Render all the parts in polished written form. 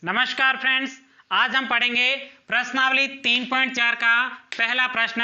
नमस्कार फ्रेंड्स, आज हम पढ़ेंगे प्रश्नावली 3.4 का पहला प्रश्न।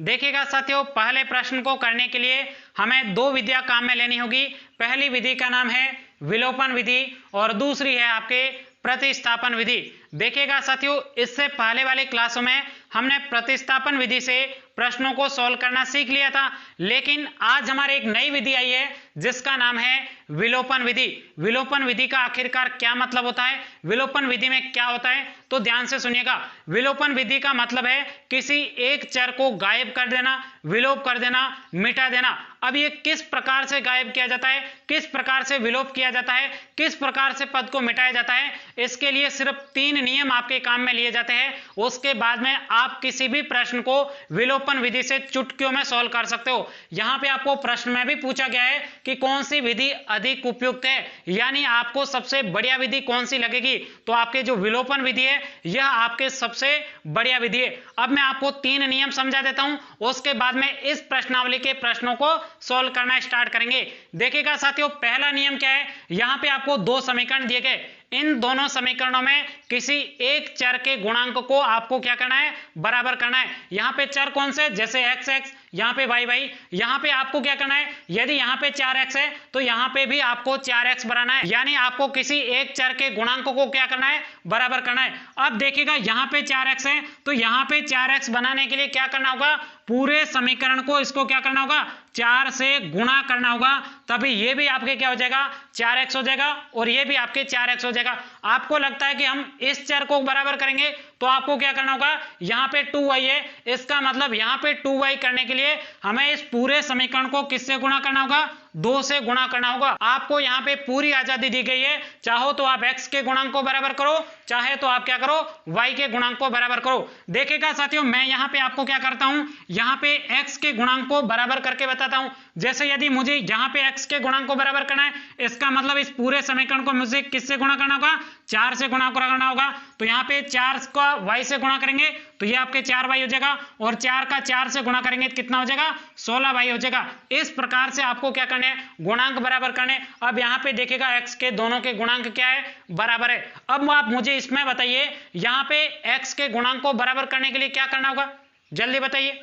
देखिएगा साथियों, पहले प्रश्न को करने के लिए हमें दो विधियां काम में लेनी होगी। पहली विधि का नाम है विलोपन विधि और दूसरी है आपके प्रतिस्थापन विधि। देखिएगा साथियों, इससे पहले वाले क्लासों में हमने प्रतिस्थापन विधि से प्रश्नों को सॉल्व करना सीख लिया था, लेकिन आज हमारे एक नई विधि आई है जिसका नाम है विलोपन विधि। विलोपन विधि का आखिरकार क्या मतलब होता है, विलोपन विधि में क्या होता है, तो ध्यान से सुनिएगा। विलोपन विधि का मतलब है किसी एक चर को गायब कर देना, विलोप कर देना, मिटा देना। अब ये किस प्रकार से गायब किया जाता है, किस प्रकार से विलोप किया जाता है, किस प्रकार से पद को मिटाया जाता है, इसके लिए सिर्फ 3 नियम आपके काम में लिए जाते हैं। उसके बाद में आप किसी भी प्रश्न को विलोपन विधि से चुटकियों में सॉल्व कर सकते हो। यहां पे आपको प्रश्न में भी पूछा गया है कि कौन सी विधि अधिक उपयुक्त है, यानी आपको सबसे बढ़िया विधि कौन सी लगेगी, तो आपके जो विलोपन विधि है यह आपके सबसे बढ़िया विधि है। अब मैं आपको 3 नियम समझा देता हूं, उसके बाद में इस प्रश्नावली के प्रश्नों को सॉल्व करना स्टार्ट करेंगे। देखिएगा साथियों, पहला नियम क्या है, यहां पे आपको 2 समीकरण दिए गए। इन दोनों समीकरणों में किसी एक चर के गुणांक को आपको क्या करना है, बराबर करना है। यहां पे चर कौन से, जैसे x x, यहां पे y y, यहां पे आपको क्या करना है, यदि यहां पे 4x है तो यहां पे भी आपको 4x बनाना है, यानी आपको किसी एक चर के गुणांक को क्या करना है, बराबर करना है। अब देखिएगा यहां पे 4x है तो यहां पे 4x बनाने के लिए क्या करना होगा, पूरे समीकरण को इसको क्या करना होगा, 4 से गुणा करना होगा, तभी ये भी आपके क्या हो जाएगा, 4x हो जाएगा और ये भी आपके 4x हो जाएगा। आपको लगता है कि हम इस चर को बराबर करेंगे तो आपको क्या करना होगा, यहां पे 2y है, इसका मतलब यहां पे 2y करने के लिए हमें इस पूरे समीकरण को किससे गुणा करना होगा, 2 से गुणा करना होगा। आपको यहां पे पूरी आजादी दी गई है, चाहो तो आप x के गुणांक को बराबर करो, चाहे तो आप क्या करो, y के गुणांक को बराबर करो। देखिएगा साथियों, मैं यहां पे आपको क्या करता हूं, यहां पे x के गुणांक को बराबर करके बताता हूं। जैसे यदि मुझे यहां पे x के गुणांक को बराबर करना है, इसका मतलब इस पूरे समीकरण को मुझे किससे गुणा करना होगा, 4 से गुणा करना होगा। तो यहां पे 4 का y से गुणा करेंगे तो ये आपके 4y हो जाएगा, और 4 का 4 से गुणा करेंगे तो कितना हो जाएगा, 16y हो जाएगा। इस प्रकार से आपको क्या करना है, गुणांक बराबर करने। अब यहां पे देखिएगा x के दोनों के गुणांक क्या है, बराबर है। अब आप मुझे इसमें बताइए, यहां पे x के गुणांक को बराबर करने के लिए क्या करना होगा, जल्दी बताइए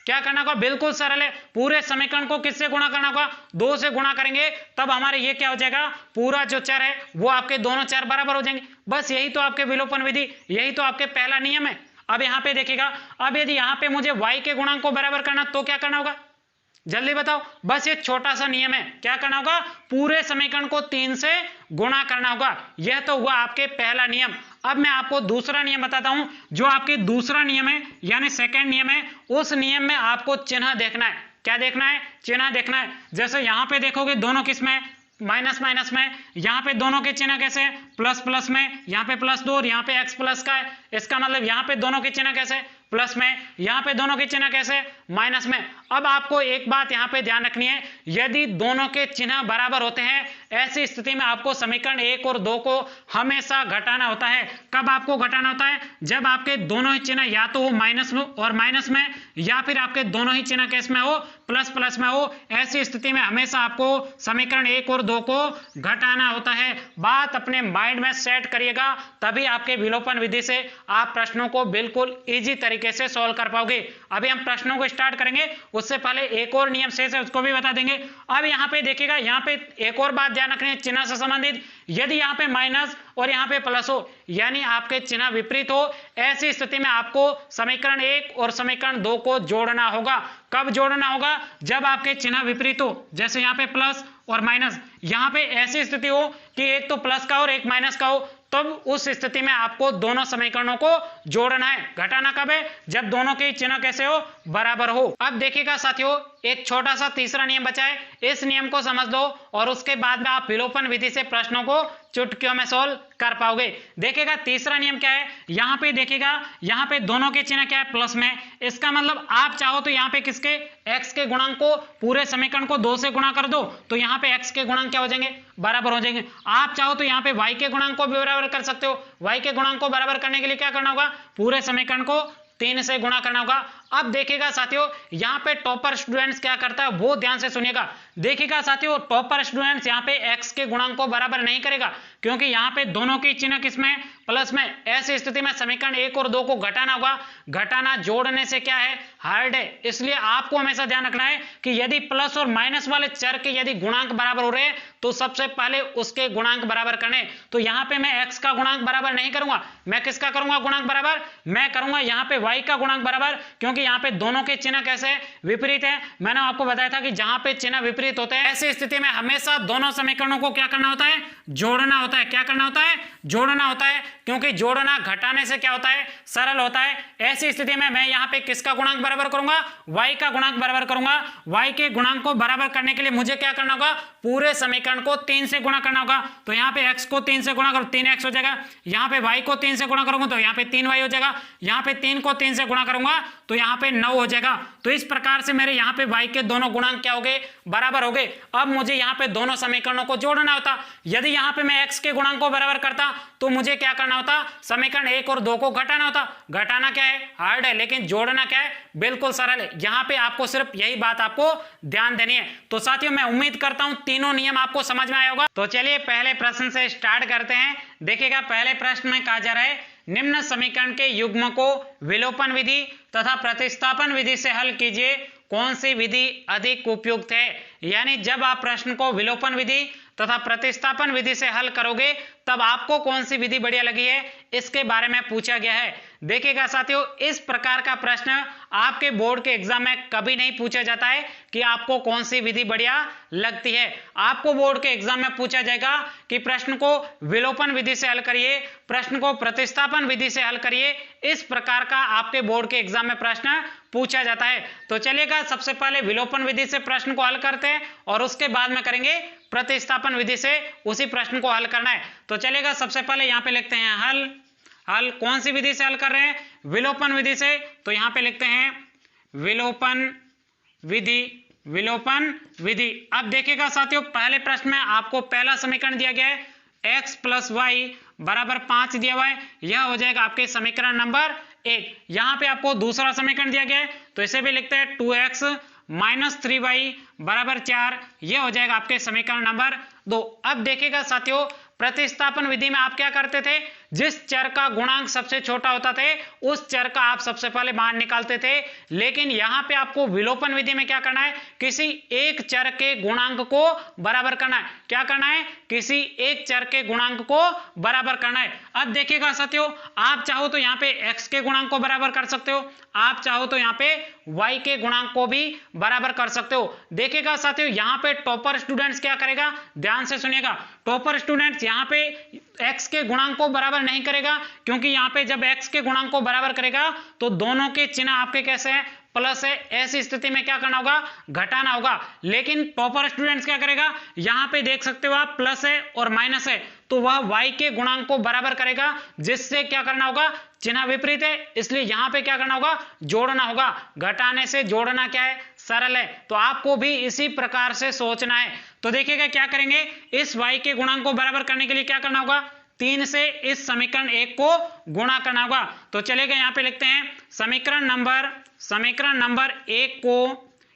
क्या करना होगा। बिल्कुल सरल है, पूरे समीकरण को किससे गुणा करना होगा, 2 से गुणा करेंगे, तब हमारे ये क्या हो जाएगा, पूरा जो चर है वो आपके दोनों चर बराबर हो जाएंगे। बस यही तो आपके विलोपन विधि, यही तो आपके पहला नियम है। अब यहां पे देखिएगा, अब यदि यहां पे मुझे y के गुणांक को बराबर करना तो क्या करना होगा, जल्दी बताओ। बस ये छोटा सा नियम है, क्या करना होगा, पूरे समीकरण को 3 से गुणा करना होगा। यह तो हुआ आपके पहला नियम। अब मैं आपको दूसरा नियम बताता हूं, जो आपके दूसरा नियम है यानी सेकंड नियम है। उस नियम में आपको चिन्ह देखना है। क्या देखना है, चिन्ह देखना है। जैसे यहां पे देखोगे दोनों किस में, माइनस माइनस में, यहां पे दोनों के चिन्ह कैसे हैं, प्लस प्लस में, यहां पे +2 और यहां पे x प्लस का है। इसका मतलब यहां पे दोनों के चिन्ह कैसे, प्लस में, यहां पे दोनों के चिन्ह कैसे, माइनस में। अब आपको एक बात यहां पे ध्यान रखनी है, यदि दोनों के चिन्ह बराबर होते हैं, ऐसी स्थिति में आपको समीकरण 1 और 2 को हमेशा घटाना होता है। कब आपको घटाना होता है, जब आपके दोनों ही चिन्ह या तो हो माइनस और माइनस में, या फिर आपके दोनों ही चिन्ह किस में हो, प्लस प्लस में हो। ऐसी स्थिति में हमेशा आपको समीकरण 1 और 2 को घटाना होता है। बात अपने माइंड में सेट करिएगा, तभी आपके विलोपन विधि से आप प्रश्नों को बिल्कुल इजी तरीके से सॉल्व कर पाओगे। अभी हम प्रश्नों को स्टार्ट करेंगे, उससे पहले एक और नियम शेष है, उसको भी बता देंगे। अब यहां पे देखिएगा, यहां पे एक और बात ध्यान रखनी है चिन्ह से संबंधित। यदि यहां पे माइनस और यहां पे प्लस हो, यानी आपके चिन्ह विपरीत हो, ऐसी स्थिति में आपको समीकरण 1 और समीकरण 2 को जोड़ना होगा। कब जोड़ना होगा, जब आपके चिन्ह विपरीत हो। जैसे यहां पे प्लस और माइनस, यहां पे ऐसी स्थिति हो कि एक तो प्लस का और एक माइनस का हो, तब उस स्थिति में आपको दोनों समीकरणों को जोड़ना है। घटाना कब है, जब दोनों के चिन्ह कैसे हो, बराबर हो। अब देखिएगा साथियों, एक छोटा सा तीसरा नियम बचा है, इस नियम को समझ लो और उसके बाद में आप विलोपन विधि से प्रश्नों को चुटकियों में सॉल्व कर पाओगे। देखिएगा तीसरा नियम क्या है, यहां पे देखिएगा, यहां पे दोनों के चिन्ह क्या है, प्लस में। इसका मतलब आप चाहो तो यहां पे किसके, x के गुणांक को पूरे समीकरण को 2 से गुणा कर दो, तो यहां पे x के गुणांक क्या हो जाएंगे, बराबर हो जाएंगे। आप चाहो तो यहां पे y के गुणांक को भी बराबर कर सकते हो। y के गुणांक को बराबर करने के लिए क्या करना होगा, पूरे समीकरण को 3 से गुणा करना होगा। अब देखिएगा साथियों, यहाँ पे टॉपर स्टूडेंट्स क्या करता है वो ध्यान से सुनिएगा। देखिएगा साथियों, टॉपर स्टूडेंट्स यहाँ पे x के गुणांक को बराबर नहीं करेगा, क्योंकि यहाँ पे दोनों की चिन्ह किसमें, प्लस में। ऐसी स्थिति में समीकरण 1 और 2 को घटाना होगा। घटाना जोड़ने से क्या है, हार्ड है। इसलिए आपको हमेशा ध्यान रखना है कि यदि प्लस और माइनस वाले चर के यदि गुणांक बराबर हो रहे हैं तो सबसे पहले उसके गुणांक बराबर करने। तो यहाँ पे मैं x का गुणांक बराबर नहीं करूंगा, मैं किसका करूंगा गुणांक बराबर, मैं करूंगा यहाँ पे y का गुणांक बराबर, क्योंकि यहाँ पे दोनों के चिन्ह कैसे विपरीत है। मैंने आपको बताया था कि जहां पे चिन्ह विपरीत होते हैं ऐसी स्थिति में हमेशा दोनों समीकरणों को क्या करना होता है, जोड़ना होता है। क्या करना होता है, जोड़ना होता है, क्योंकि जोड़ना घटाने से क्या होता है, सरल होता है। ऐसी स्थिति में मैं यहाँ पे किसका गुणांक बराबर करूंगा, y का गुणांक बराबर करूंगा। y के गुणांक को बराबर करने के लिए मुझे क्या करना होगा, पूरे समीकरण को 3 से गुणा करना होगा। तो यहाँ पे x को 3 से गुणा करो 3x हो जाएगा, यहाँ पे y को 3 से गुणा करूंगा तो यहाँ पे 3y हो जाएगा, यहाँ पे 3 को 3 से गुणा करूंगा तो यहाँ पे 9 हो जाएगा। तो इस प्रकार से मेरे यहाँ पे y के दोनों गुणांक क्या हो गए, बराबर हो गए। अब मुझे यहाँ पे दोनों समीकरणों को जोड़ना होता। यदि यहाँ पे मैं x के गुणांक को बराबर करता तो मुझे क्या करना होता, समीकरण 1 और 2 को घटाना होता। घटाना क्या है, हार्ड है, लेकिन जोड़ना क्या है, बिल्कुल सरल है। यहाँ पे आपको सिर्फ यही बात आपको ध्यान देनी है। तो साथियों मैं उम्मीद करता हूं तीनों नियम आपको समझ में आया होगा। तो चलिए पहले प्रश्न से स्टार्ट करते हैं। देखिएगा पहले प्रश्न में कहा जा रहा है, निम्न समीकरण के युग्म को विलोपन विधि तथा प्रतिस्थापन विधि से हल कीजिए, कौन सी विधि अधिक उपयुक्त है। यानी जब आप प्रश्न को विलोपन विधि तथा प्रतिस्थापन विधि से हल करोगे तब आपको कौन सी विधि बढ़िया लगी है, इसके बारे में पूछा गया है। देखिएगा साथियों, इस प्रकार का प्रश्न आपके बोर्ड के एग्जाम में कभी नहीं पूछा जाता है कि आपको कौन सी विधि बढ़िया लगती है। आपको बोर्ड के एग्जाम में पूछा जाएगा कि प्रश्न को विलोपन विधि से हल करिए, प्रश्न को प्रतिस्थापन विधि से हल करिए। इस प्रकार का आपके बोर्ड के एग्जाम में प्रश्न पूछा जाता है। तो चलिएगा सबसे पहले विलोपन विधि से प्रश्न को हल करते हैं और उसके बाद में करेंगे प्रतिस्थापन विधि से उसी प्रश्न को हल करना है। तो चलिएगा सबसे पहले यहाँ पे लिखते हैं हल। हल कौन सी विधि से हल कर रहे हैं, विलोपन विधि से। तो यहाँ पे लिखते हैं विलोपन विधि, विलोपन विधि। अब देखिएगा साथियों, पहले प्रश्न में आपको पहला समीकरण दिया गया है x प्लस वाई बराबर 5 दिया हुआ है, यह हो जाएगा आपके समीकरण नंबर 1। यहाँ पे आपको दूसरा समीकरण दिया गया है तो इसे भी लिखते हैं 2x माइनस 3y बराबर 4, यह हो जाएगा आपके समीकरण नंबर 2। अब देखिएगा साथियों, प्रतिस्थापन विधि में आप क्या करते थे, जिस चर का गुणांक सबसे छोटा होता थे उस चर का आप सबसे पहले बाहर निकालते थे। लेकिन यहाँ पे आपको विलोपन विधि में क्या करना है, किसी एक चर के गुणांक को बराबर करना है। क्या करना है, किसी एक चर के गुणांक को बराबर करना है। अब देखिएगा साथियों, आप चाहो तो यहाँ पे x के गुणांक को बराबर कर सकते हो, आप चाहो तो यहाँ पे y के गुणांक को भी बराबर कर सकते हो। देखिएगा साथियों, यहाँ पे टॉपर स्टूडेंट्स क्या करेगा, ध्यान से सुनिएगा। टॉपर स्टूडेंट्स यहाँ पे x के गुणांक को बराबर नहीं करेगा, क्योंकि यहाँ पे जब x के गुणांक को बराबर करेगा तो दोनों के चिन्ह आपके कैसे हैं, प्लस है। ऐसी स्थिति में क्या करना होगा, घटाना होगा। लेकिन टॉपर स्टूडेंट्स क्या करेगा, यहाँ पे देख सकते हो आप प्लस है और माइनस है, तो वह y के गुणांक को बराबर करेगा, जिससे क्या करना होगा, चिन्ह विपरीत है, इसलिए यहाँ पे क्या करना होगा, जोड़ना होगा। घटाने से जोड़ना क्या है, सरल है। तो आपको भी इसी प्रकार से सोचना है। तो देखिएगा क्या करेंगे, इस y के गुणांक को बराबर करने के लिए क्या करना होगा, 3 से इस समीकरण 1 को गुणा करना होगा। तो चलेगा यहाँ पे लिखते हैं समीकरण नंबर 1 को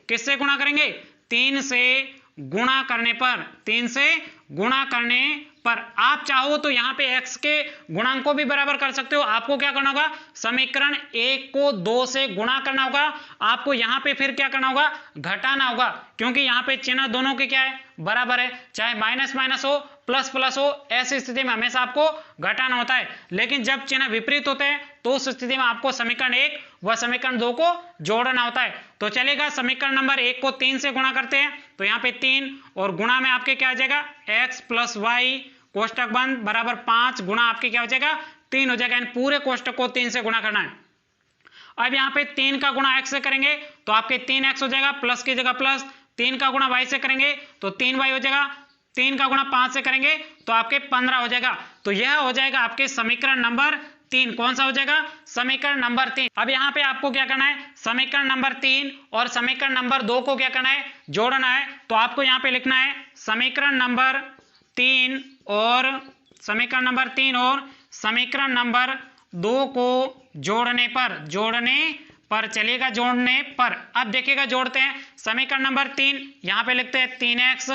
किससे गुणा करेंगे, 3 से गुणा करने पर, 3 से गुणा करने पर। आप चाहो तो यहाँ पे x के गुणांक को भी बराबर कर सकते हो। आपको क्या करना होगा, समीकरण 1 को 2 से गुणा करना होगा। आपको यहाँ पे फिर क्या करना होगा, घटाना होगा, क्योंकि यहाँ पे चिन्ह दोनों के क्या है, बराबर है। चाहे माइनस माइनस हो प्लस प्लस हो, ऐसी स्थिति में हमेशा आपको घटाना होता है। लेकिन जब चिन्ह विपरीत होते हैं तो उस स्थिति में आपको समीकरण 1 व समीकरण 2 को जोड़ना होता है। तो चलेगा समीकरण नंबर 1 को 3 से गुणा करते हैं, तो यहाँ पे 3 और गुणा में आपके क्या आ जाएगा, x प्लस वाई कोष्टक बंद बराबर 5 गुणा आपके क्या हो जाएगा, 3 हो जाएगा। इन पूरे कोष्टक को 3 से गुणा करना है। अब यहाँ पे 3 का गुणा x से करेंगे तो आपके 3x हो जाएगा, प्लस की जगह प्लस। 3 का गुणा y से करेंगे तो 3y हो जाएगा। 3 का गुणा 5 से करेंगे तो आपके 15 हो जाएगा। तो यह हो जाएगा आपके समीकरण नंबर 3। कौन सा हो जाएगा, समीकरण नंबर 3। अब यहाँ पे आपको क्या करना है, समीकरण नंबर 3 और समीकरण नंबर 2 को क्या करना है, जोड़ना है। तो आपको यहाँ पे लिखना है समीकरण नंबर 3 और समीकरण नंबर 2 को जोड़ने पर चलिएगा जोड़ने पर। अब देखिएगा जोड़ते हैं समीकरण नंबर 3, यहाँ पे लिखते हैं 3x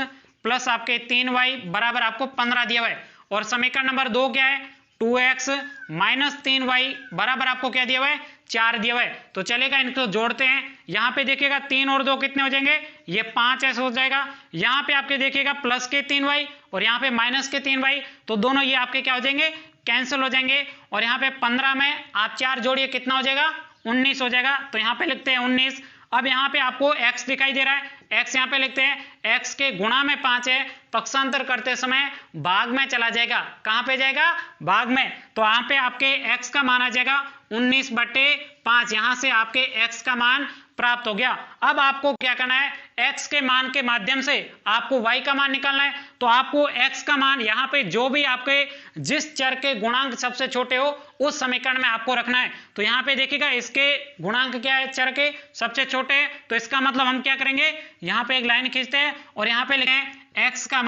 प्लस आपके 3y बराबर आपको 15 दिया हुआ है। और समीकरण नंबर 2 क्या है, 2x माइनस 3y बराबर आपको क्या दिया हुआ है, 4 दिया हुआ है। तो चलेगा इनको जोड़ते हैं। यहाँ पे देखिएगा 3 और 2 कितने हो जाएंगे, ये 5s हो जाएगा। यहाँ पे आपके देखिएगा प्लस के 3y और यहाँ पे माइनस के 3y, तो दोनों ये आपके क्या हो जाएंगे, कैंसिल हो जाएंगे। और यहाँ पे 15 में आप 4 जोड़िए कितना हो जाएगा, 19 हो जाएगा। तो यहाँ पे लिखते हैं 19। अब यहाँ पे आपको x दिखाई दे रहा है, x यहाँ पे लिखते हैं x के गुणा में 5 है, पक्षांतर करते समय भाग में चला जाएगा। कहाँ पे जाएगा, भाग में। तो यहाँ पे आपके x का मान आ जाएगा 19/5। यहाँ से आपके x का मान प्राप्त हो गया। अब आपको क्या करना है, x के मान के माध्यम से आपको y का मान निकालना है। तो आपको x का मान यहाँ पे जो भी आपके जिस चर के गुणांक सबसे छोटे हो उस समीकरण में आपको रखना है। तो यहाँ पे देखिएगा इसके गुणांक क्या है, चर के सबसे छोटे। तो इसका मतलब हम क्या करेंगे, यहाँ पे एक लाइन खींचते हैं और यहाँ पे लिखें x का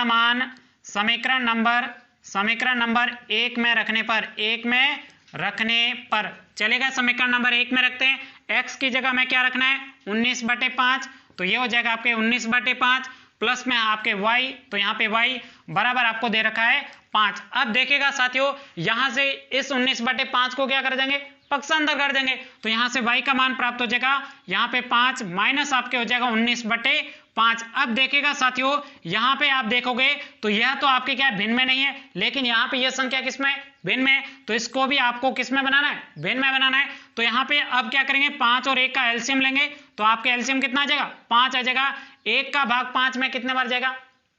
मान समीकरण नंबर 1 में रखने पर चलेगा। समीकरण नंबर 1 में रखते हैं, x की जगह में क्या रखना है, 19/5। तो ये हो जाएगा आपके 19/5 प्लस में आपके y, तो यहाँ पे y बराबर आपको दे रखा है 5। अब देखिएगा साथियों, यहाँ से इस 19/5 को क्या कर देंगे, पक्षांतर कर देंगे। तो यहाँ से y का मान प्राप्त हो जाएगा, यहाँ पे 5 माइनस आपके हो जाएगा 19/5। अब देखिएगा साथियों, यहाँ पे आप देखोगे तो यह तो आपके क्या भिन्न में नहीं है, लेकिन यहाँ पे यह संख्या किसमें, भिन्न में। तो इसको भी आपको किसमें बनाना है, भिन्न में बनाना है। तो यहाँ पे अब क्या करेंगे, 5 और 1 का एलसीएम लेंगे। तो आपके एलसीएम कितना आ जाएगा, 5 आ जाएगा। 1 का भाग 5 में कितने बार जाएगा,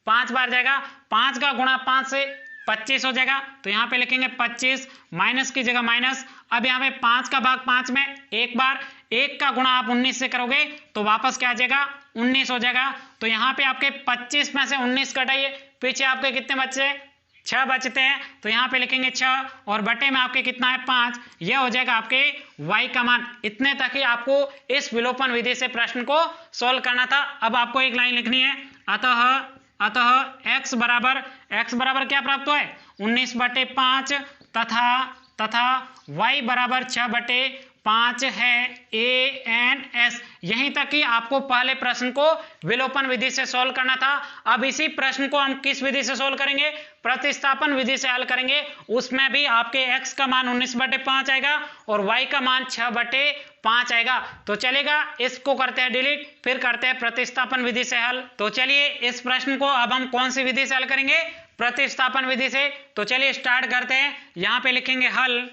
5 बार जाएगा। 5 का गुणा 5 से 25 हो जाएगा। तो यहाँ पे लिखेंगे 25, माइनस की जगह माइनस। अब यहाँ पे 5 का भाग 5 में 1 बार, 1 का गुणा आप 19 से करोगे तो वापस क्या आ जाएगा, 19 हो जाएगा। तो यहाँ पे आपके 25 में से 19 कटाइए, पीछे आपके कितने बचे, 6 बचते हैं। तो यहाँ पे लिखेंगे 6 और बटे में आपके कितना है, 5। यह हो जाएगा आपके y का मान। इतने तक ही आपको इस विलोपन विधि से प्रश्न को सोल्व करना था। अब आपको एक लाइन लिखनी है, अतः x बराबर क्या प्राप्त हुआ है, 19/5 तथा y बराबर 6/5 है ANS। यहीं तक ही आपको पहले प्रश्न को विलोपन विधि से सोल्व करना था। अब इसी प्रश्न को हम किस विधि से सोल्व करेंगे, प्रतिस्थापन विधि से हल करेंगे। उसमें भी आपके x का मान 19/5 आएगा और y का मान 6/5 आएगा। तो चलेगा, इसको करते हैं डिलीट, फिर करते हैं प्रतिस्थापन विधि से हल। तो चलिए इस प्रश्न को अब हम कौन सी विधि से हल करेंगे, प्रतिस्थापन विधि से। तो चलिए स्टार्ट करते हैं। यहाँ पे लिखेंगे हल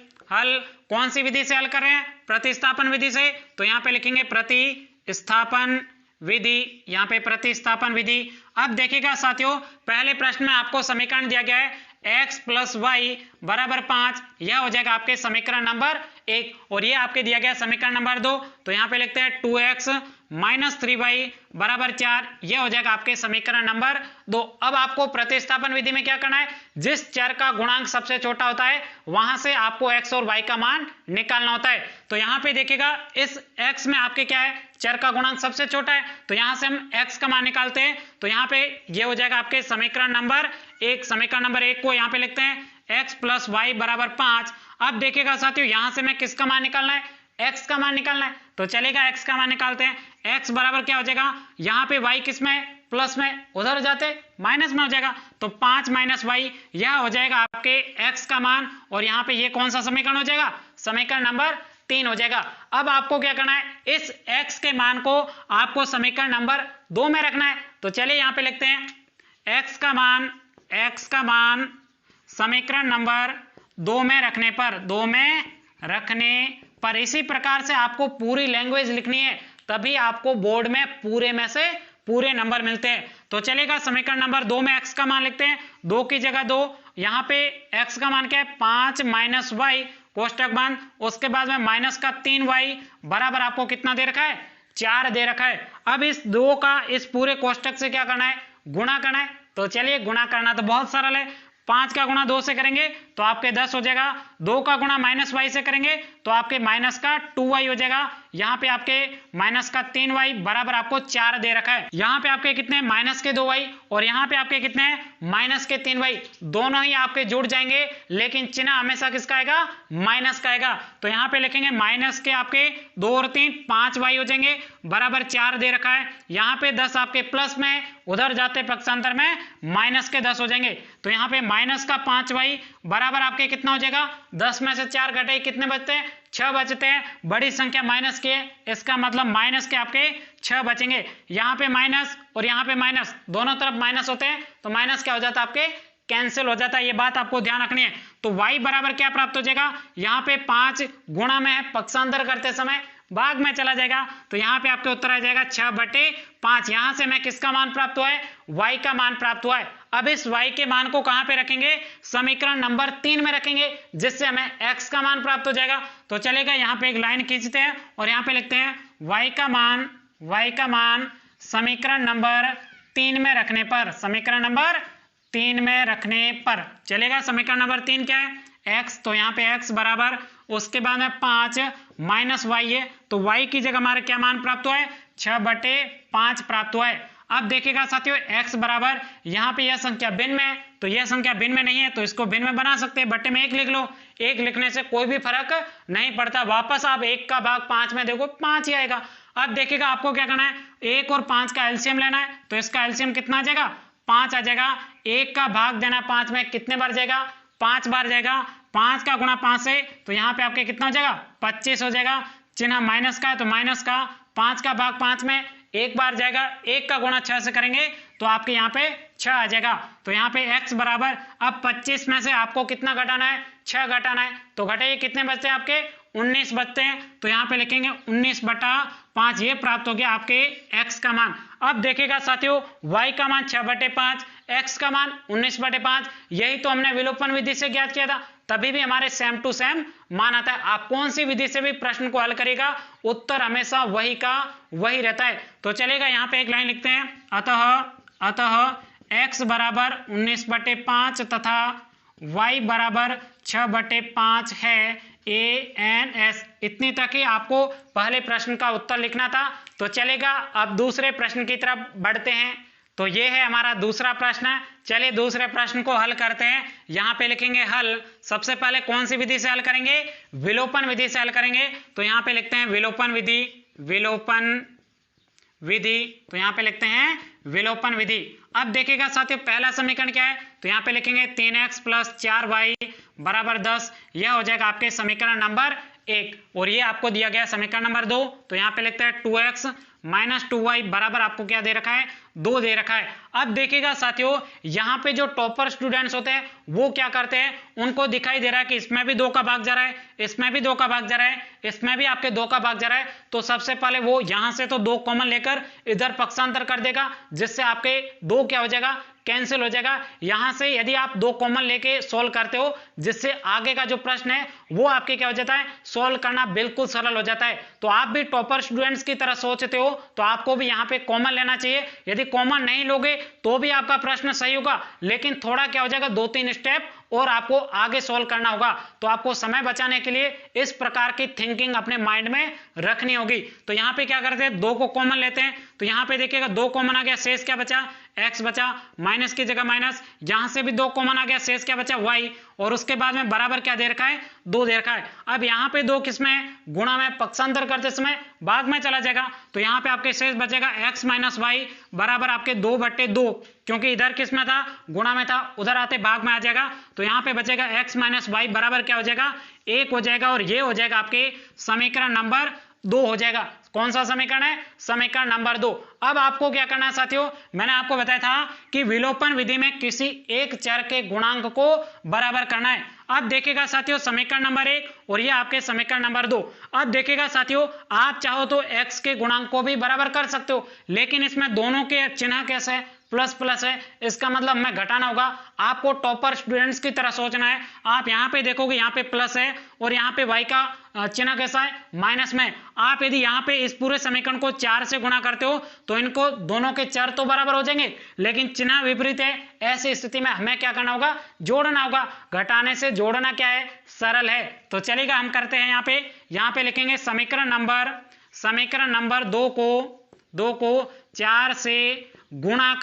कौन सी विधि से हल कर रहे हैं, प्रतिस्थापन विधि से। तो यहाँ पे लिखेंगे प्रतिस्थापन विधि, यहाँ पे प्रतिस्थापन विधि। अब देखिएगा साथियों, पहले प्रश्न में आपको समीकरण दिया गया है x प्लस y बराबर 5। यह हो जाएगा आपके समीकरण नंबर 1 और ये आपके दिया गया समीकरण नंबर 2। तो यहाँ पे लिखते हैं 2x माइनस 3y बराबर 4। यह हो जाएगा आपके समीकरण नंबर 2। अब आपको प्रतिस्थापन विधि में क्या करना है, जिस चर का गुणांक सबसे छोटा होता है वहां से आपको x और y का मान निकालना होता है। तो यहाँ पे देखिएगा इस x में आपके क्या है, चर का गुणांक सबसे छोटा है। तो यहाँ से हम x का मान निकालते हैं। तो यहाँ पे ये हो जाएगा आपके समीकरण नंबर 1। समीकरण नंबर 1 को यहाँ पे लिखते हैं x प्लस y बराबर 5। अब देखिएगा साथियों, यहाँ से मैं किसका मान निकालना है, x का मान निकालना है। तो चलेगा x का मान निकालते हैं। x बराबर क्या हो जाएगा, यहाँ पे y किस में, प्लस में, उधर जाते माइनस में हो जाएगा। तो 5 माइनस y, यह हो जाएगा आपके x का मान। और यहाँ पे ये कौन सा समीकरण हो जाएगा, समीकरण नंबर 3 हो जाएगा। अब आपको क्या करना है, इस x के मान को आपको समीकरण नंबर 2 में रखना है। तो चलिए यहाँ पे लिखते हैं x का मान समीकरण नंबर 2 में रखने पर इसी प्रकार से आपको पूरी लैंग्वेज लिखनी है, तभी आपको बोर्ड में पूरे में से पूरे नंबर मिलते हैं। तो चलेगा, समीकरण नंबर 2 में x का मान लिखते हैं, 2 की जगह 2। यहाँ पे x का मान क्या है, 5 माइनस y कोष्टक बंद, उसके बाद में माइनस का 3y बराबर आपको कितना दे रखा है, 4 दे रखा है। अब इस 2 का इस पूरे कोष्टक से क्या करना है, गुणा करना है। तो चलिए गुणा करना तो बहुत सरल है, 5 का गुणा 2 से करेंगे तो आपके 10 हो जाएगा। 2 का गुणा माइनस y से करेंगे तो आपके माइनस का 2y हो जाएगा। यहाँ पे आपके माइनस का 3y बराबर आपको 4 दे रखा है। यहाँ पे आपके कितने माइनस के 2y और यहाँ पे आपके कितने माइनस के 3y, दोनों ही आपके जुड़ जाएंगे, लेकिन चिन्ह हमेशा किसका आएगा, माइनस का आएगा। तो यहाँ पे लिखेंगे माइनस के आपके 2 और 3 5y हो जाएंगे बराबर 4 दे रखा है। यहाँ पे 10 आपके प्लस में, उधर जाते पक्षांतर में माइनस के 10 हो जाएंगे। तो यहाँ पे माइनस का 5y बराबर आपके कितना हो जाएगा, 10 में से 4 घटे कितने बचते हैं, 6 बचते हैं। बड़ी संख्या माइनस के, इसका मतलब माइनस के आपके 6 बचेंगे। यहाँ पे माइनस और यहाँ पे माइनस, दोनों तरफ माइनस होते हैं, तो माइनस क्या हो जाता है आपके, कैंसिल हो जाता है। ये बात आपको ध्यान रखनी है। तो y बराबर क्या प्राप्त हो जाएगा, यहाँ पे 5 गुणा में है, पक्षांतर करते समय भाग में चला जाएगा, तो यहाँ पे आपके उत्तर आ जाएगा 6/5। यहाँ से मैं किसका मान प्राप्त हुआ है, y का मान प्राप्त हुआ है। अब इस y के मान को कहाँ पे रखेंगे, समीकरण नंबर 3 में रखेंगे, जिससे हमें x का मान प्राप्त हो जाएगा। तो चलेगा, यहाँ पे एक लाइन खींचते हैं और यहाँ पे लिखते हैं y का मान समीकरण नंबर 3 में रखने पर, समीकरण नंबर 3 में रखने पर चलेगा। समीकरण नंबर 3 क्या है, x, तो यहाँ पे x बराबर, उसके बाद में 5 माइनस y है, तो y की जगह हमारा क्या मान प्राप्त हुआ है, 6/5 प्राप्त हुआ है। अब देखिएगा साथियों, x बराबर, यहाँ पे यह संख्या भिन्न में है, तो यह संख्या भिन्न में नहीं है, तो इसको भिन्न में बना सकते हैं, बट्टे में 1 लिख लो। 1 लिखने से कोई भी फर्क नहीं पड़ता, वापस आप 1 का भाग 5 में देखो 5 ही आएगा। अब देखिएगा आपको क्या करना है, 1 और 5 का एलसीएम लेना है, तो इसका एलसीएम कितना आ जाएगा, 5 आ जाएगा। 1 का भाग देना 5 में, कितने बार जाएगा, 5 बार जाएगा। 5 का गुणा 5 से, तो यहाँ पे आपके कितना हो जाएगा, 25 हो जाएगा। चिन्ह माइनस का है, तो माइनस का 5 का भाग 5 में 1 बार जाएगा। 1 का गुणा 6 से करेंगे तो आपके यहाँ पे 6 आ जाएगा। तो यहाँ पे x बराबर, अब 25 में से आपको कितना घटाना है, 6 घटाना है, तो घटाइए कितने बचते हैं आपके, 19 बचते हैं। तो यहाँ पे लिखेंगे 19/5, ये प्राप्त हो गया आपके x का मान। अब देखिएगा साथियों, y का मान 6/5, x का मान 19/5, यही तो हमने विलोपन विधि से ज्ञात किया था, तभी भी हमारे सेम टू सेम मान आता है। आप कौन सी विधि से भी प्रश्न को हल करेगा, उत्तर हमेशा वही का वही रहता है। तो चलेगा, यहाँ पे एक लाइन लिखते हैं, अतः x बराबर 19/5 तथा y बराबर 6/5 है ANS। इतनी तक ही आपको पहले प्रश्न का उत्तर लिखना था। तो चलेगा, अब दूसरे प्रश्न की तरफ बढ़ते हैं। तो ये है हमारा दूसरा प्रश्न। चलिए दूसरे प्रश्न को हल करते हैं। यहाँ पे लिखेंगे हल। सबसे पहले कौन सी विधि से हल करेंगे, विलोपन विधि से हल करेंगे। तो यहाँ पे लिखते हैं विलोपन विधि, तो यहाँ पे लिखते हैं विलोपन विधि। अब देखिएगा साथियों, पहला समीकरण क्या है, तो यहाँ पे लिखेंगे 3x + 4y बराबर 10, यह हो जाएगा आपके समीकरण नंबर 1। और ये आपको दिया गया समीकरण नंबर 2, तो यहाँ पे लिखते हैं 2x - 2y बराबर आपको क्या दे रखा है, 2 दे रखा है। अब देखिएगा साथियों, यहाँ पे जो टॉपर स्टूडेंट्स होते हैं वो क्या करते हैं, उनको दिखाई दे रहा है कि इसमें भी 2 का भाग जा रहा है, इसमें भी 2 का भाग जा रहा है, इसमें भी आपके 2 का भाग जा रहा है। तो सबसे पहले वो यहाँ से तो 2 कॉमन लेकर इधर पक्षांतर कर देगा, जिससे आपके 2 क्या हो जाएगा, कैंसिल हो जाएगा। यहां से यदि आप 2 कॉमन लेके सॉल्व करते हो, जिससे आगे का जो प्रश्न है वो आपके क्या हो जाता है, सॉल्व करना बिल्कुल सरल हो जाता है। तो आप भी टॉपर स्टूडेंट्स की तरह सोचते हो तो आपको भी यहाँ पे कॉमन लेना चाहिए। यदि कॉमन नहीं लोगे तो भी आपका प्रश्न सही होगा, लेकिन थोड़ा क्या हो जाएगा, 2-3 स्टेप और आपको आगे सॉल्व करना होगा। तो आपको समय बचाने के लिए इस प्रकार की थिंकिंग अपने माइंड में रखनी होगी। तो यहाँ पे क्या करते हैं, 2 को कॉमन लेते हैं। तो यहाँ पे देखिएगा 2 कॉमन आ गया, शेष क्या बचा, x बचा, माइनस की जगह माइनस, यहां से भी 2 कॉमन आ गया, शेष क्या बचा, y, और उसके बाद में बराबर क्या दे रखा है, 2 दे रखा है। अब यहाँ पे 2 किसमें, गुणा में, पक्षांतर करते समय भाग में चला जाएगा। तो यहाँ पे आपके शेष बचेगा x - y बराबर आपके 2/2, क्योंकि इधर किस में था, गुणा में था, उधर आते भाग में आ जाएगा। तो यहाँ पे बचेगा x - y बराबर क्या हो जाएगा, 1 हो जाएगा। और ये हो जाएगा आपके समीकरण नंबर 2 हो जाएगा। कौन सा समीकरण है, समीकरण नंबर 2। अब आपको क्या करना है साथियों, मैंने आपको बताया था कि विलोपन विधि में किसी एक चर के गुणांक को बराबर करना है। अब देखिएगा साथियों, समीकरण नंबर 1 और ये आपके समीकरण नंबर 2। अब देखिएगा साथियों, आप चाहो तो x के गुणांक को भी बराबर कर सकते हो, लेकिन इसमें दोनों के चिन्ह कैसे है, प्लस प्लस है, इसका मतलब हमें घटाना होगा। आपको टॉपर स्टूडेंट्स की तरह सोचना है। आप यहाँ पे देखोगे, यहाँ पे प्लस है और यहाँ पे y का चिन्ह कैसा है, माइनस में। आप यदि यहाँ पे इस पूरे समीकरण को 4 से गुणा करते हो तो इनको दोनों के चर तो बराबर हो जाएंगे, लेकिन चिन्ह विपरीत है। ऐसी स्थिति में हमें क्या करना होगा, जोड़ना होगा। घटाने से जोड़ना क्या है, सरल है। तो चलेगा, हम करते हैं। यहाँ पे लिखेंगे समीकरण समीकरण नंबर 2 को 4 से गुणा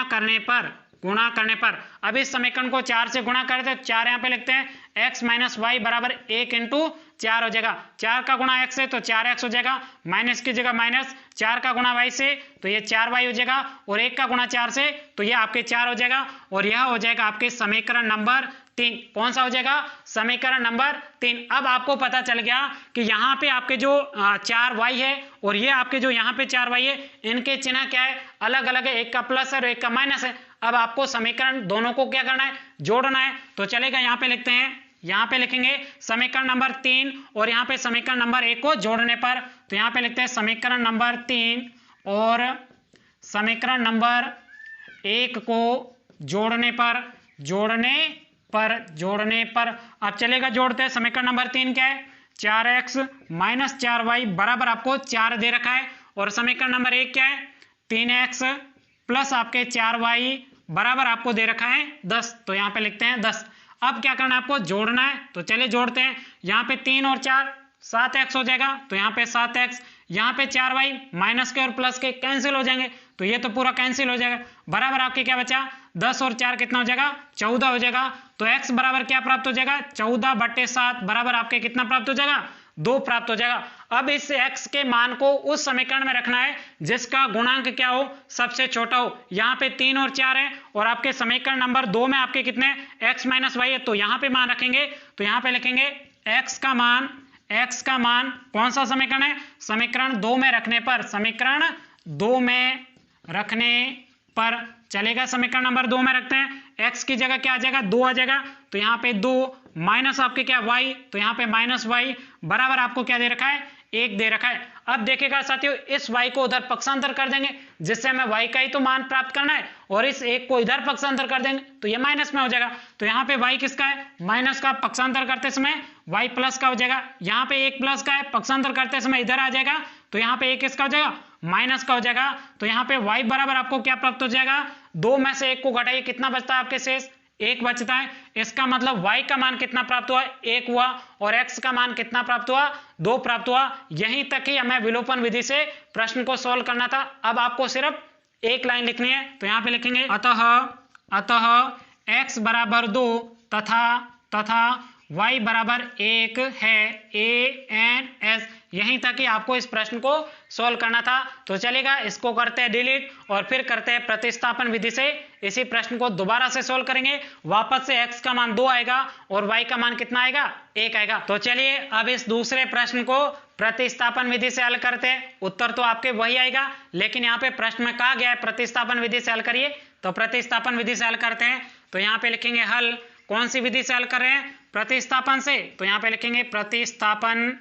करने पर अब इस समीकरण को 4 से गुणा करें तो 4 यहाँ पे लिखते हैं x माइनस वाई बराबर 1 इंटू 4 हो जाएगा। 4 का गुणा x से तो 4x हो जाएगा, माइनस की जगह माइनस, 4 का गुणा y से तो ये 4y हो जाएगा, और 1 का गुणा 4 से तो ये आपके 4 हो जाएगा, और यह हो जाएगा आपके समीकरण नंबर 3। कौन सा हो जाएगा? समीकरण नंबर 3। अब आपको पता चल गया कि यहाँ पे आपके जो 4y है और ये आपके जो यहाँ पे 4y है, इनके चिन्ह क्या है? अलग अलग है, एक का प्लस है और एक का माइनस है। अब आपको समीकरण दोनों को क्या करना है? जोड़ना है। तो चलेगा, यहाँ पे लिखते हैं, यहाँ पे लिखेंगे समीकरण नंबर 3 और यहाँ पे समीकरण नंबर 1 को जोड़ने पर, तो यहाँ पे लिखते हैं समीकरण नंबर 3 और समीकरण नंबर 1 को जोड़ने पर अब चलेगा, जोड़ते हैं। समीकरण नंबर 3 क्या है? 4x माइनस 4y बराबर आपको 4 दे रखा है, और समीकरण नंबर 1 क्या है? 3x प्लस आपके 4y बराबर आपको दे रखा है 10। तो यहाँ पे लिखते हैं 10। अब क्या करना है? आपको जोड़ना है, तो चलिए जोड़ते हैं। यहाँ पे 3 और 4 7x हो जाएगा, तो यहाँ पे 7x, यहाँ पे 4y माइनस के और प्लस के कैंसिल हो जाएंगे, तो ये तो पूरा कैंसिल हो जाएगा। बराबर आपके क्या बचा? 10 और 4 कितना हो जाएगा? 14 हो जाएगा। तो x बराबर क्या प्राप्त हो जाएगा? 14/7 बराबर आपके कितना प्राप्त हो जाएगा? 2 प्राप्त हो जाएगा। अब इस x के मान को उस समीकरण में रखना है जिसका गुणांक क्या हो? सबसे छोटा हो। यहाँ पे 3 और 4 है, और आपके समीकरण नंबर 2 में आपके कितने? x माइनस वाई है, तो यहाँ पे मान रखेंगे, तो यहाँ पे लिखेंगे x का मान कौन सा समीकरण है? समीकरण 2 में रखने पर, समीकरण 2 में रखने पर चलेगा। समीकरण नंबर 2 में रखते हैं, x की जगह क्या आ जाएगा? 2 आ जाएगा, तो यहाँ पे 2 माइनस आपके क्या? y, तो यहाँ पे माइनस y बराबर आपको क्या दे रखा है? 1 दे रखा है। अब देखिएगा साथियों, इस y को उधर पक्षांतर कर देंगे, जिससे हमें y का ही तो मान प्राप्त करना है, और इस 1 को इधर पक्षांतर कर देंगे तो ये माइनस में हो जाएगा। तो यहाँ पे y किसका है? माइनस का। पक्षांतर करते समय y प्लस का हो जाएगा। यहाँ पे 1 प्लस का है, पक्षांतर करते समय इधर आ जाएगा, तो यहाँ पे 1 किसका हो जाएगा? माइनस का हो जाएगा। तो यहाँ पे y बराबर आपको क्या प्राप्त हो जाएगा? 2 में से 1 को घटाइए, कितना बचता है आपके शेष? 1 बचता है। इसका मतलब y का मान कितना प्राप्त हुआ? 1 हुआ, और x का मान कितना प्राप्त हुआ? 2 प्राप्त हुआ। यहीं तक ही हमें विलोपन विधि से प्रश्न को सॉल्व करना था। अब आपको सिर्फ एक लाइन लिखनी है, तो यहाँ पे लिखेंगे अतः x बराबर 2 तथा y बराबर 1 है, ANS। यहीं तक ही आपको इस प्रश्न को सॉल्व करना था। तो चलेगा, इसको करते हैं डिलीट, और फिर करते हैं प्रतिस्थापन विधि से इसी प्रश्न को दोबारा से सॉल्व करेंगे। वापस से x का मान 2 आएगा और y का मान कितना आएगा? 1 आएगा। तो चलिए अब इस दूसरे प्रश्न को प्रतिस्थापन विधि से हल करते हैं। उत्तर तो आपके वही आएगा, लेकिन यहाँ पे प्रश्न में कहा गया है प्रतिस्थापन विधि से हल करिए, तो प्रतिस्थापन विधि से हल करते हैं। तो यहाँ पे लिखेंगे हल, कौन सी विधि से हल कर रहे हैं? प्रतिस्थापन से। तो यहाँ पे लिखेंगे प्रतिस्थापन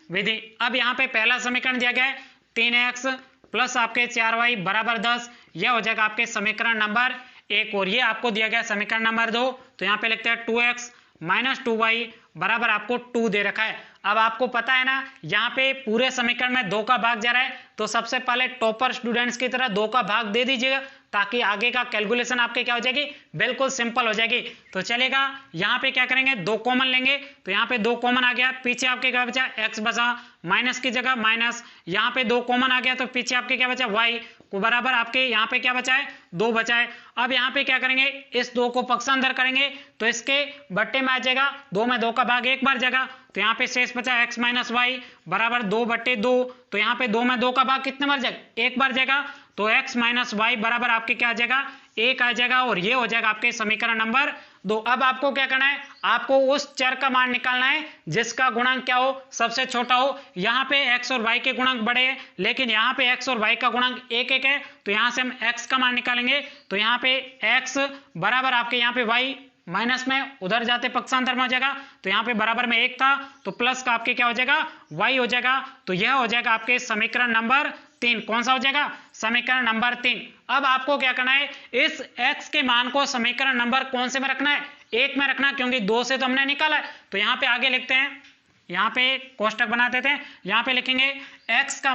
विधि। अब यहाँ पे पहला समीकरण दिया गया है 3x प्लस आपके 4y बराबर 10, यह हो जाएगा आपके समीकरण नंबर 1, और ये आपको दिया गया समीकरण नंबर 2। तो यहाँ पे लिखते हैं 2x माइनस 2y बराबर आपको 2 दे रखा है। अब आपको पता है ना, यहाँ पे पूरे समीकरण में 2 का भाग जा रहा है, तो सबसे पहले टॉपर स्टूडेंट्स की तरह 2 का भाग दे दीजिएगा, ताकि आगे का कैलकुलेशन आपके क्या हो जाएगी? बिल्कुल सिंपल हो जाएगी। तो चलेगा, यहाँ पे क्या करेंगे? 2 कॉमन लेंगे, तो यहाँ पे 2 कॉमन आ गया, पीछे आपके क्या बचा? x बचा, माइनस की जगह माइनस, यहाँ पे 2 कॉमन आ गया, तो पीछे आपके क्या बचा? y को बराबर आपके यहाँ पे क्या बचा है? 2 बचा है। अब यहाँ पे क्या करेंगे? इस 2 को पक्षांतर करेंगे, तो इसके बट्टे में आ जाएगा, 2 में 2 का भाग एक बार जाएगा, तो यहाँ पे शेष बचा x माइनस वाई बराबर 2/2। तो यहाँ पे 2 में 2 का भाग कितने बार जाएगा? एक बार जाएगा, तो x माइनस वाई बराबर आपके क्या आ जाएगा? 1 आ जाएगा, और ये हो जाएगा आपके समीकरण नंबर 2। अब आपको क्या करना है? आपको उस चर का मान निकालना है जिसका गुणांक क्या हो? सबसे छोटा हो। यहाँ पे x और y के गुणांक बड़े हैं, लेकिन यहाँ पे x और y का गुणांक 1 है, तो यहाँ से हम x का मान निकालेंगे। तो यहाँ पे x बराबर आपके यहाँ पे y माइनस में उधर जाते पक्षांतर में हो जाएगा, तो यहाँ पे बराबर में 1 था, तो प्लस का आपके क्या हो जाएगा? y हो जाएगा। तो यह हो जाएगा आपके समीकरण नंबर 3। कौन सा हो जाएगा? समीकरण नंबर 3। अब आपको क्या करना है? इस x के मान को समीकरण नंबर कौन से में रखना है? 1 में रखना, क्योंकि 2 से तो हमने निकाला है। तो यहाँ पे आगे लिखते हैं, यहाँ पे कोष्टक बना देते हैं, यहाँ पे लिखेंगे x का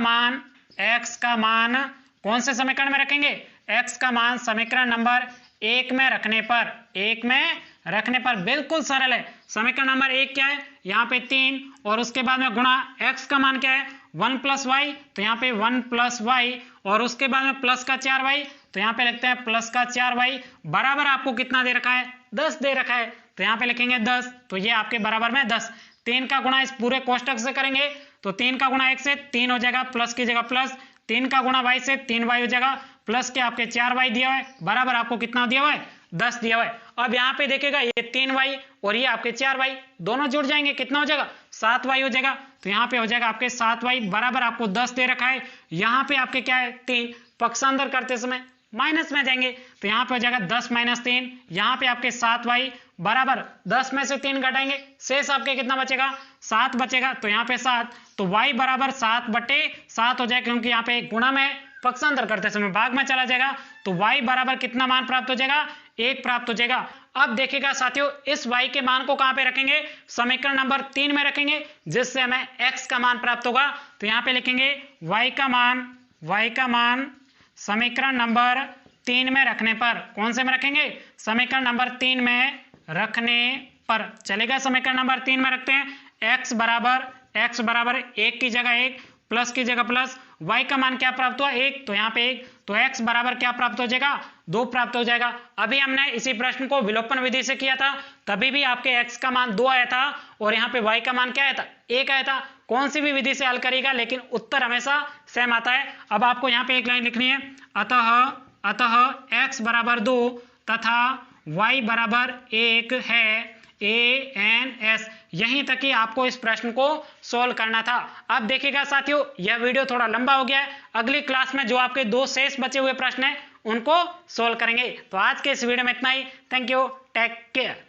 मान कौन से समीकरण में रखेंगे? x का मान समीकरण नंबर 1 में रखने पर बिल्कुल सरल है। समीकरण नंबर 1 क्या है, यहाँ पे 3 और उसके बाद में गुणा x का मान क्या है 1 + y, तो यहाँ पे 1 + y और उसके बाद में प्लस का 4y, तो यहाँ पे लिखते हैं प्लस का 4y बराबर आपको कितना दे रखा है 10 दे रखा है, तो यहाँ पे लिखेंगे 10, तो ये आपके बराबर में 10। 3 का गुणा इस पूरे कोष्टक से करेंगे तो 3 का गुणा 1 से 3 हो जाएगा, प्लस की जगह प्लस, 3 का गुणा y से 3y हो जाएगा, प्लस के आपके 4y दिया हुआ है बराबर आपको कितना दिया हुआ है 10 दिया हुआ है। अब यहाँ पे देखिएगा ये 3y और ये आपके 4y दोनों जुड़ जाएंगे, कितना हो जाएगा 7y हो जाएगा, तो यहाँ पे हो जाएगा आपके 7y बराबर आपको 10 दे रखा है। यहाँ पे आपके क्या है 3, पक्षांतर करते समय माइनस में जाएंगे तो यहाँ पे हो जाएगा 10 - 3, यहाँ पे आपके 7y बराबर 10 में से 3 घटाएंगे शेष आपके कितना बचेगा 7 बचेगा, तो यहाँ पे 7, तो y बराबर 7/7 हो जाएगा, क्योंकि यहाँ पे गुणा में पक्षांतर करते समय भाग में चला जाएगा, तो y बराबर कितना मान प्राप्त हो जाएगा 1 प्राप्त हो जाएगा। अब देखिएगा साथियों इस y के मान को कहां पे रखेंगे, समीकरण नंबर 3 में रखेंगे, जिससे हमें x का मान प्राप्त होगा, तो यहाँ पे लिखेंगे y का मान समीकरण नंबर 3 में रखने पर, कौन से में रखेंगे समीकरण नंबर 3 में रखने पर चलेगा। समीकरण नंबर 3 में रखते हैं x बराबर 1 की जगह 1 प्लस की जगह प्लस, y का मान क्या प्राप्त हुआ 1, तो यहाँ पे 1, तो x बराबर क्या प्राप्त हो जाएगा 2 प्राप्त हो जाएगा। अभी हमने इसी प्रश्न को विलोपन विधि से किया था, तभी भी आपके x का मान 2 आया था और यहाँ पे y का मान क्या आया था 1 आया था। कौन सी भी विधि से हल करेगा लेकिन उत्तर हमेशा सेम आता है। अब आपको यहाँ पे एक लाइन लिखनी है, अतः x बराबर 2 तथा y बराबर 1 है ANS। यहीं तक ही आपको इस प्रश्न को सोल्व करना था। अब देखिएगा साथियों यह वीडियो थोड़ा लंबा हो गया है, अगली क्लास में जो आपके 2 शेष बचे हुए प्रश्न हैं उनको सोल्व करेंगे। तो आज के इस वीडियो में इतना ही। Thank you, take care.